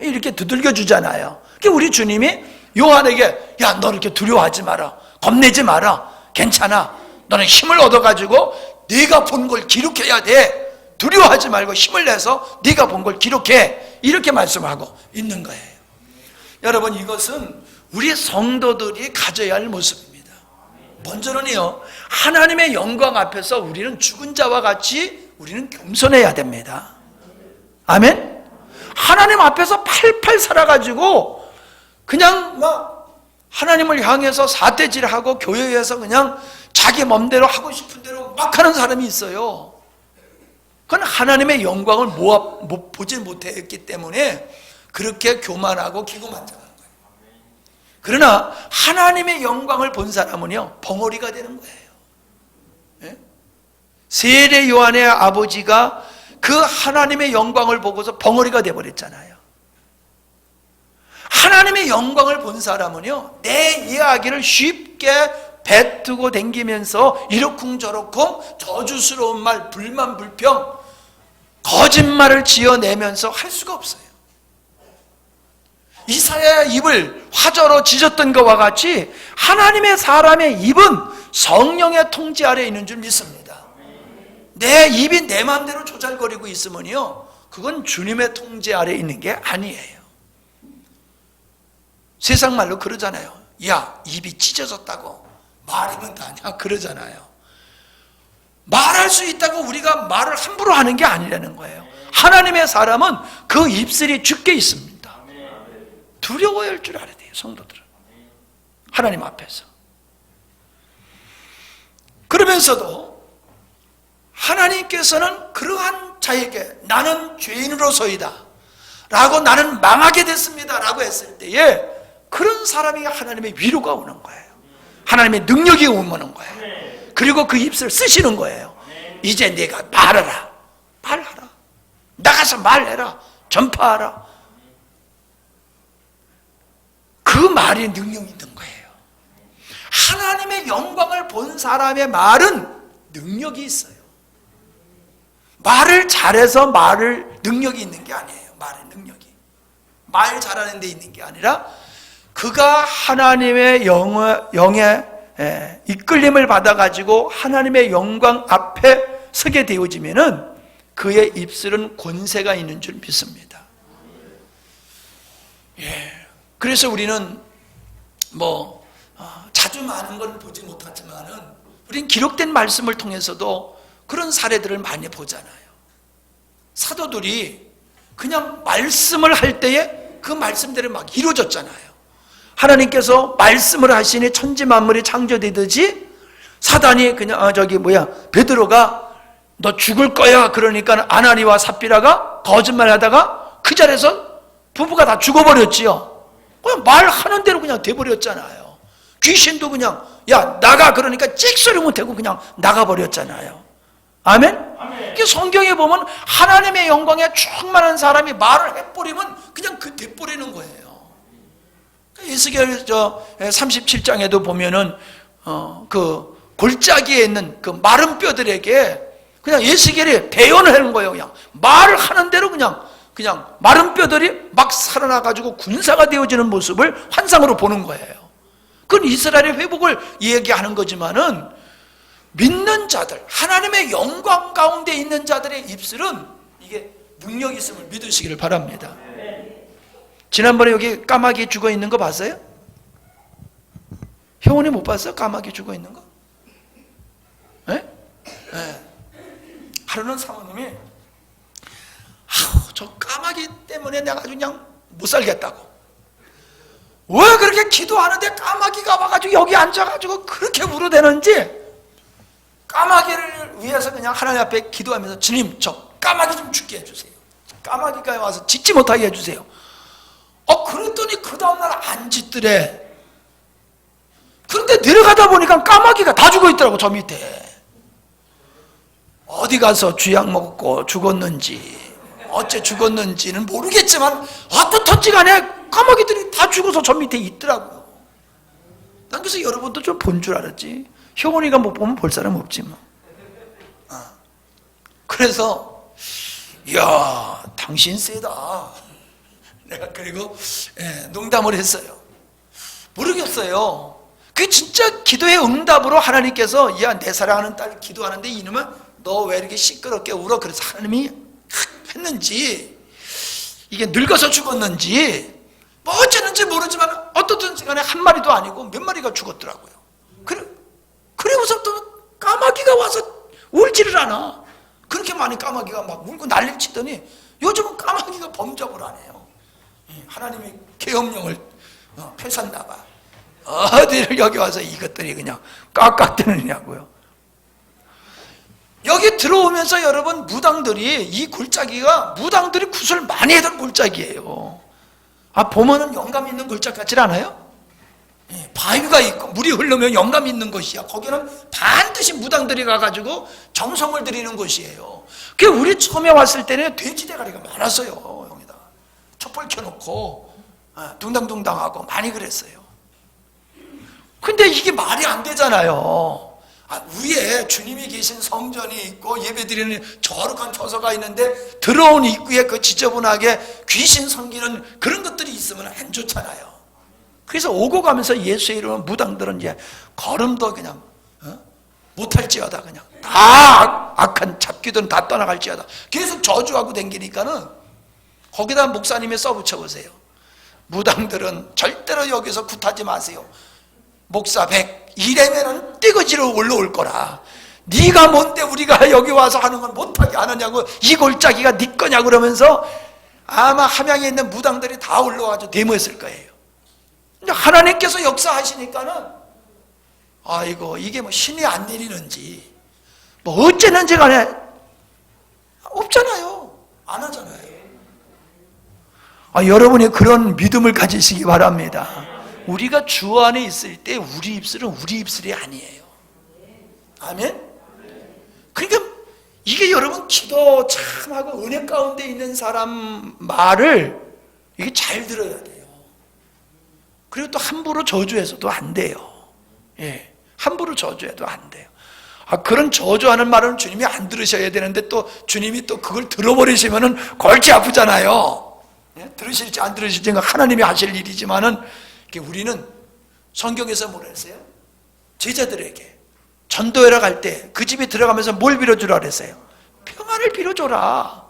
이렇게 두들겨주잖아요. 그러니까 우리 주님이 요한에게 야, 너 이렇게 두려워하지 마라, 겁내지 마라, 괜찮아, 너는 힘을 얻어가지고 네가 본 걸 기록해야 돼, 두려워하지 말고 힘을 내서 네가 본 걸 기록해, 이렇게 말씀하고 있는 거예요. 여러분, 이것은 우리 성도들이 가져야 할 모습입니다. 먼저는요, 하나님의 영광 앞에서 우리는 죽은 자와 같이 우리는 겸손해야 됩니다. 아멘? 하나님 앞에서 팔팔 살아가지고 그냥 막 하나님을 향해서 사태질하고 교회에서 그냥 자기 맘대로 하고 싶은 대로 막 하는 사람이 있어요. 그건 하나님의 영광을 보지 못했기 때문에 그렇게 교만하고 기고만장한 거예요. 그러나 하나님의 영광을 본 사람은요, 벙어리가 되는 거예요. 네? 세례 요한의 아버지가 그 하나님의 영광을 보고서 벙어리가 돼버렸잖아요. 하나님의 영광을 본 사람은요, 내 이야기를 쉽게 뱉고 댕기면서 이러쿵저러쿵 저주스러운 말, 불만, 불평, 거짓말을 지어내면서 할 수가 없어요. 이사야의 입을 화저로 찢었던 것과 같이 하나님의 사람의 입은 성령의 통제 아래에 있는 줄 믿습니다. 내 입이 내 마음대로 조잘거리고 있으면요, 그건 주님의 통제 아래에 있는 게 아니에요. 세상 말로 그러잖아요. 야, 입이 찢어졌다고 말이면 다냐, 그러잖아요. 말할 수 있다고 우리가 말을 함부로 하는 게 아니라는 거예요. 하나님의 사람은 그 입술이 죽게 있습니다. 두려워할 줄 알아야 돼요, 성도들은. 하나님 앞에서. 그러면서도 하나님께서는 그러한 자에게 나는 죄인으로서이다 라고, 나는 망하게 됐습니다 라고 했을 때에 그런 사람에게 하나님의 위로가 오는 거예요. 하나님의 능력이 오는 거예요. 그리고 그 입술을 쓰시는 거예요. 이제 내가 말하라, 나가서 말해라, 전파하라. 그 말이 능력이 있는 거예요. 하나님의 영광을 본 사람의 말은 능력이 있어요. 말을 잘해서 능력이 있는 게 아니에요. 말의 능력이 말 잘하는 데 있는 게 아니라 그가 하나님의 영의 이끌림을 받아가지고 하나님의 영광 앞에 서게 되어지면은 그의 입술은 권세가 있는 줄 믿습니다. 그래서 우리는 자주 많은 건 보지 못하지만은 우리는 기록된 말씀을 통해서도 그런 사례들을 많이 보잖아요. 사도들이 그냥 말씀을 할 때에 그 말씀대로 막 이루어졌잖아요. 하나님께서 말씀을 하시니 천지 만물이 창조되듯이 사단이 그냥 베드로가 너 죽을 거야 그러니까 아나니와 삽비라가 거짓말하다가 그 자리에서 부부가 다 죽어버렸지요. 그냥 말하는 대로 그냥 돼버렸잖아요. 귀신도 그냥 야 나가 그러니까 찍소리 못하고 그냥 나가버렸잖아요. 아멘? 아멘. 성경에 보면 하나님의 영광에 충만한 사람이 말을 해버리면 그냥 그 돼버리는 거예요. 에스겔 37장에도 보면은 그 골짜기에 있는 그 마른 뼈들에게 그냥 에스겔이 대연을 하는 거예요. 그냥 말을 하는 대로 그냥 마른 뼈들이 막 살아나가지고 군사가 되어지는 모습을 환상으로 보는 거예요. 그건 이스라엘의 회복을 얘기하는 거지만은, 믿는 자들, 하나님의 영광 가운데 있는 자들의 입술은 이게 능력이 있음을 믿으시기를 바랍니다. 지난번에 여기 까마귀 죽어 있는 거 봤어요? 형원이 못 봤어요? 까마귀 죽어 있는 거? 네? 네. 하루는 사모님이 저 까마귀 때문에 내가 아주 그냥 못 살겠다고. 왜 그렇게 기도하는데 까마귀가 와가지고 여기 앉아가지고 그렇게 울어대는지, 까마귀를 위해서 그냥 하나님 앞에 기도하면서, 주님 저 까마귀 좀 죽게 해주세요. 까마귀가 와서 짖지 못하게 해주세요. 그랬더니 그 다음날 안 짖더래. 그런데 내려가다 보니까 까마귀가 다 죽어 있더라고, 저 밑에. 어디 가서 쥐약 먹고 죽었는지 어째 죽었는지는 모르겠지만 어떻든지 간에 까마귀들이 다 죽어서 저 밑에 있더라고요. 난 그래서 여러분도 좀 본 줄 알았지. 효원이가 못 보면 볼 사람 없지 뭐. 그래서 이야 당신 세다. 내가 그리고 농담을 했어요. 모르겠어요. 그게 진짜 기도의 응답으로 하나님께서, 야 내 사랑하는 딸 기도하는데 이놈아 너 왜 이렇게 시끄럽게 울어? 그래서 하나님이 했는지, 이게 늙어서 죽었는지 뭐 어쩌는지 모르지만 어떻든 시간에 한 마리도 아니고 몇 마리가 죽었더라고요. 그래서 또 까마귀가 와서 울지를 않아. 그렇게 많이 까마귀가 막 울고 난리를 치더니 요즘은 까마귀가 범접을 안 해요. 하나님이 계엄령을 펴셨나 봐. 어디를 여기 와서 이것들이 그냥 깍깍대느냐고요. 여기 들어오면서 여러분, 무당들이, 이 골짜기가 무당들이 굿을 많이 해던 골짜기예요. 보면은 영감 있는 골짜기 같지 않아요? 바위가 있고 물이 흐르면 영감 있는 것이야. 거기는 반드시 무당들이 가가지고 정성을 들이는 곳이에요. 그 우리 처음에 왔을 때는 돼지 대가리가 많았어요. 여기다 촛불 켜놓고 둥당둥당하고 많이 그랬어요. 근데 이게 말이 안 되잖아요. 위에 주님이 계신 성전이 있고 예배드리는 거룩한 처소가 있는데 들어온 입구에 그 지저분하게 귀신 섬기는 그런 것들이 있으면 안 좋잖아요. 그래서 오고 가면서 예수의 이름은 무당들은 이제 걸음도 그냥 못할지어다, 그냥 다 악한 잡귀들은 다 떠나갈지어다 계속 저주하고 댕기니까는, 거기다 목사님이 써붙여 보세요. 무당들은 절대로 여기서 굿하지 마세요. 목사 100 이래면은 띠거지로 올라올 거라. 네가 뭔데 우리가 여기 와서 하는 건 못하게 하느냐고, 이 골짜기가 네 거냐고 그러면서 아마 함양에 있는 무당들이 다 올라와서 데모했을 거예요. 근데 하나님께서 역사하시니까는 아이고 이게 뭐 신이 안 내리는지 뭐 어째는지 간에 없잖아요. 안 하잖아요. 여러분이 그런 믿음을 가지시기 바랍니다. 우리가 주 안에 있을 때 우리 입술은 우리 입술이 아니에요. 아멘? 그러니까 이게 여러분 기도 참 하고 은혜 가운데 있는 사람 말을 이게 잘 들어야 돼요. 그리고 또 함부로 저주해서도 안 돼요. 함부로 저주해도 안 돼요. 그런 저주하는 말은 주님이 안 들으셔야 되는데 또 주님이 또 그걸 들어버리시면은 골치 아프잖아요. 들으실지 안 들으실지 하나님이 하실 일이지만은, 우리는 성경에서 뭐라 했어요? 제자들에게 전도회라 갈 때 그 집에 들어가면서 뭘 빌어주라 그랬어요? 평안을 빌어줘라.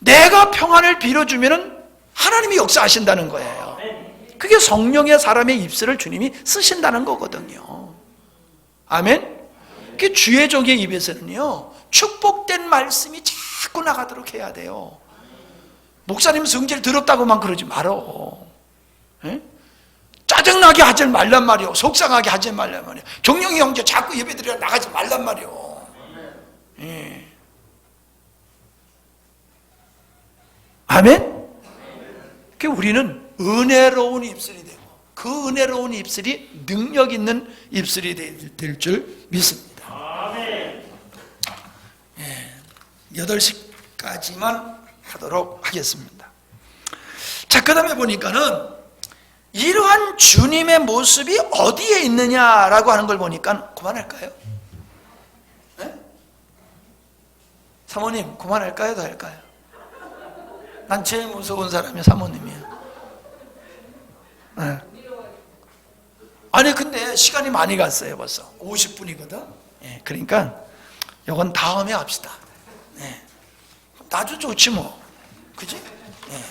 내가 평안을 빌어주면은 하나님이 역사하신다는 거예요. 그게 성령의 사람의 입술을 주님이 쓰신다는 거거든요. 아멘? 그 주의 종의 입에서는요 축복된 말씀이 자꾸 나가도록 해야 돼요. 목사님 성질 더럽다고만 그러지 말어. 짜증나게 하지 말란 말이요. 속상하게 하지 말란 말이요. 경영이 형제 자꾸 예배드리러 나가지 말란 말이요. 아멘? 우리는 은혜로운 입술이 되고 그 은혜로운 입술이 능력 있는 입술이 될 줄 믿습니다. 8시까지만 하도록 하겠습니다. 자, 그 다음에 보니까는 이러한 주님의 모습이 어디에 있느냐라고 하는 걸 보니까 그만할까요? 네? 사모님 그만할까요? 더 할까요? 난 제일 무서운 사람이 사모님이에요. 네. 아니 근데 시간이 많이 갔어요. 벌써 50분이거든. 예, 그러니까 이건 다음에 합시다. 예. 나도 좋지 뭐, 그지? 예.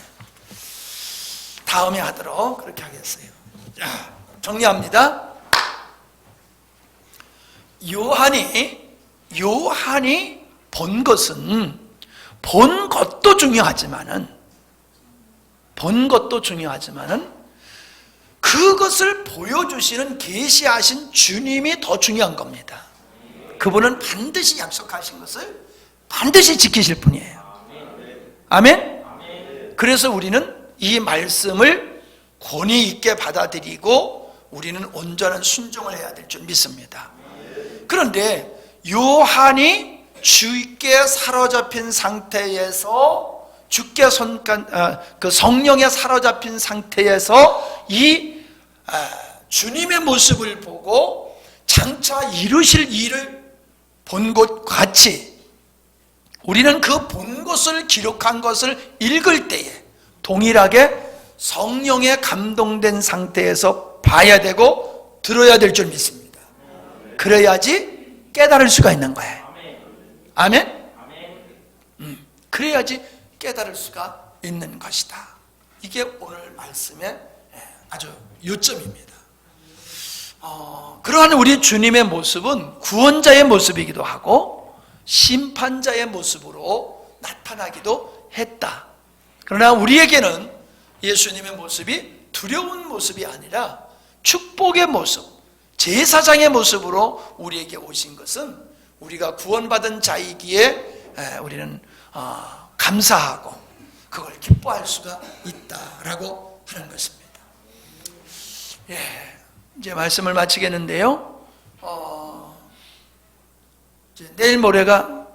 다음에 하도록 그렇게 하겠어요. 자, 정리합니다. 요한이 본 것은 본 것도 중요하지만은 그것을 보여주시는 계시하신 주님이 더 중요한 겁니다. 그분은 반드시 약속하신 것을 반드시 지키실 분이에요. 아멘? 그래서 우리는 이 말씀을 권위 있게 받아들이고 우리는 온전한 순종을 해야 될 줄 믿습니다. 그런데 요한이 주께 사로잡힌 상태에서 그 성령에 사로잡힌 상태에서 이 주님의 모습을 보고 장차 이루실 일을 본 것 같이 우리는 그 본 것을 기록한 것을 읽을 때에 동일하게 성령에 감동된 상태에서 봐야 되고 들어야 될 줄 믿습니다. 그래야지 깨달을 수가 있는 거예요. 아멘? 그래야지 깨달을 수가 있는 것이다. 이게 오늘 말씀의 아주 요점입니다. 그러한 우리 주님의 모습은 구원자의 모습이기도 하고 심판자의 모습으로 나타나기도 했다. 그러나 우리에게는 예수님의 모습이 두려운 모습이 아니라 축복의 모습, 제사장의 모습으로 우리에게 오신 것은 우리가 구원받은 자이기에 우리는 감사하고 그걸 기뻐할 수가 있다라고 하는 것입니다. 이제 말씀을 마치겠는데요. 이제 내일 모레가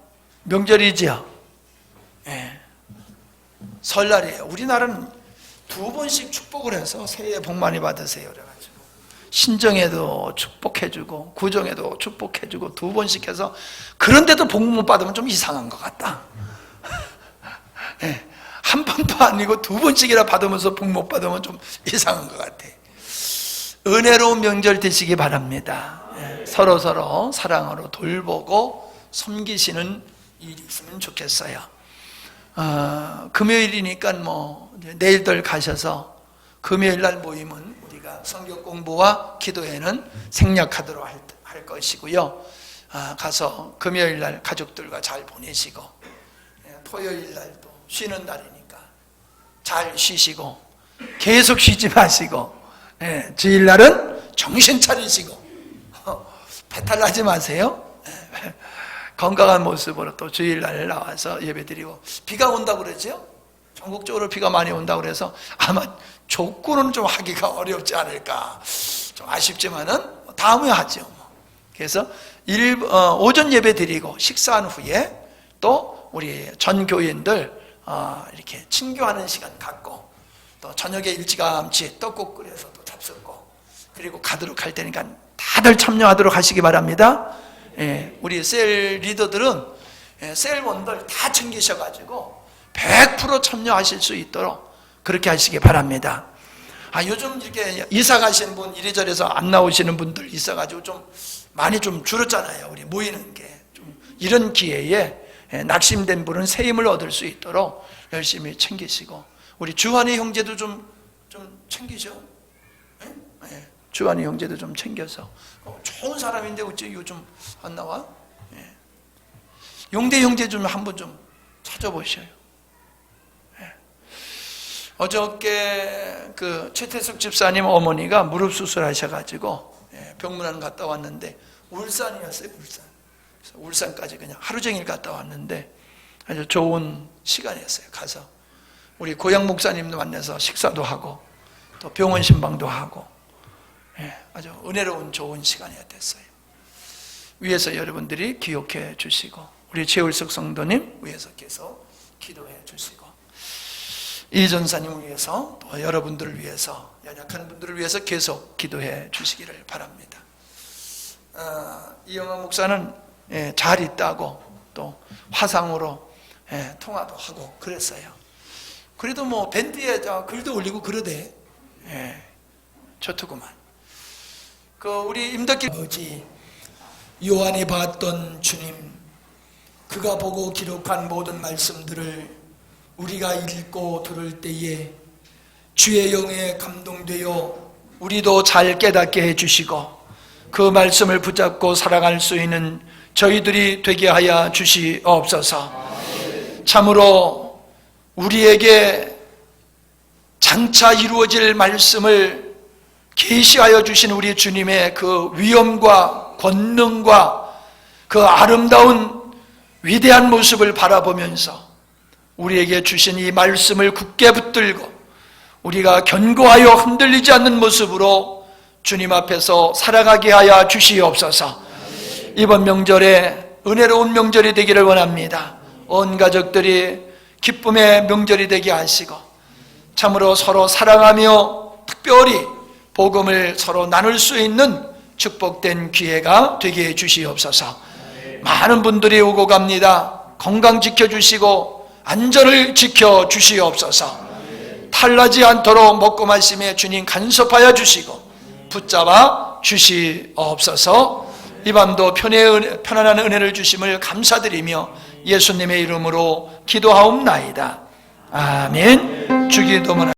명절이지요. 설날이에요. 우리나라는 2번씩 축복을 해서 새해 복 많이 받으세요. 그래가지고 신정에도 축복해주고 구정에도 축복해주고 2번씩 해서 그런데도 복 못 받으면 좀 이상한 것 같다. 한 번도 아니고 2번씩이나 받으면서 복 못 받으면 좀 이상한 것 같아. 은혜로운 명절 되시기 바랍니다. 서로 사랑으로 돌보고 섬기시는 일이 있으면 좋겠어요. 금요일이니까 내일들 가셔서 금요일 날 모임은 우리가 성경 공부와 기도회는 생략하도록 할 것이고요. 가서 금요일 날 가족들과 잘 보내시고 토요일 날도 쉬는 날이니까 잘 쉬시고 계속 쉬지 마시고 주일날은 정신 차리시고 배탈 나지 마세요. 건강한 모습으로 또 주일날 나와서 예배드리고 비가 온다고 그러죠? 전국적으로 비가 많이 온다고 그래서 아마 족구는 좀 하기가 어렵지 않을까 좀 아쉽지만은 다음에 하죠. 그래서 오전 예배 드리고 식사한 후에 또 우리 전 교인들 이렇게 친교하는 시간 갖고 또 저녁에 일찌감치 떡국 끓여서 또 잡숫고 그리고 가도록 할 테니까 다들 참여하도록 하시기 바랍니다. 우리 셀 리더들은 셀원들 다 챙기셔가지고 100% 참여하실 수 있도록 그렇게 하시기 바랍니다. 요즘 이렇게 이사 가신 분 이리저리서 안 나오시는 분들 있어가지고 좀 많이 좀 줄었잖아요. 우리 모이는 게 좀 이런 기회에 낙심된 분은 새 힘을 얻을 수 있도록 열심히 챙기시고 우리 주한이 형제도 좀 챙기죠. 주한이 형제도 좀 챙겨서 좋은 사람인데 어째 요즘 안 나와? 용대 형제 좀 한번 좀 찾아보셔요. 어저께 그 최태숙 집사님 어머니가 무릎 수술하셔가지고 병문안 갔다 왔는데 울산이었어요. 그래서 울산까지 그냥 하루 종일 갔다 왔는데 아주 좋은 시간이었어요. 가서 우리 고향 목사님도 만나서 식사도 하고 또 병원 신방도 하고 아주 은혜로운 좋은 시간이 됐어요. 위에서 여러분들이 기억해 주시고 우리 최울석 성도님 위에서 계속 기도해 주시고 이 전사님을 위해서 또 여러분들을 위해서 연약한 분들을 위해서 계속 기도해 주시기를 바랍니다. 이영하 목사는 잘 있다고 또 화상으로 통화도 하고 그랬어요. 그래도 뭐 밴드에 글도 올리고 그러대. 좋더구만. 우리 임덕길 아버지 요한이 봤던 주님, 그가 보고 기록한 모든 말씀들을 우리가 읽고 들을 때에 주의 영에 감동되어 우리도 잘 깨닫게 해주시고 그 말씀을 붙잡고 살아갈 수 있는 저희들이 되게 하여 주시옵소서. 참으로 우리에게 장차 이루어질 말씀을 계시하여 주신 우리 주님의 그 위엄과 권능과 그 아름다운 위대한 모습을 바라보면서 우리에게 주신 이 말씀을 굳게 붙들고 우리가 견고하여 흔들리지 않는 모습으로 주님 앞에서 살아가게 하여 주시옵소서. 이번 명절에 은혜로운 명절이 되기를 원합니다. 온 가족들이 기쁨의 명절이 되게 하시고 참으로 서로 사랑하며 특별히 복음을 서로 나눌 수 있는 축복된 기회가 되게 해 주시옵소서. 많은 분들이 오고 갑니다. 건강 지켜주시고 안전을 지켜주시옵소서. 탈나지 않도록 먹고 마심에 주님 간섭하여 주시고 붙잡아 주시옵소서. 이 밤도 편안한 은혜를 주심을 감사드리며 예수님의 이름으로 기도하옵나이다. 아멘. 주기도문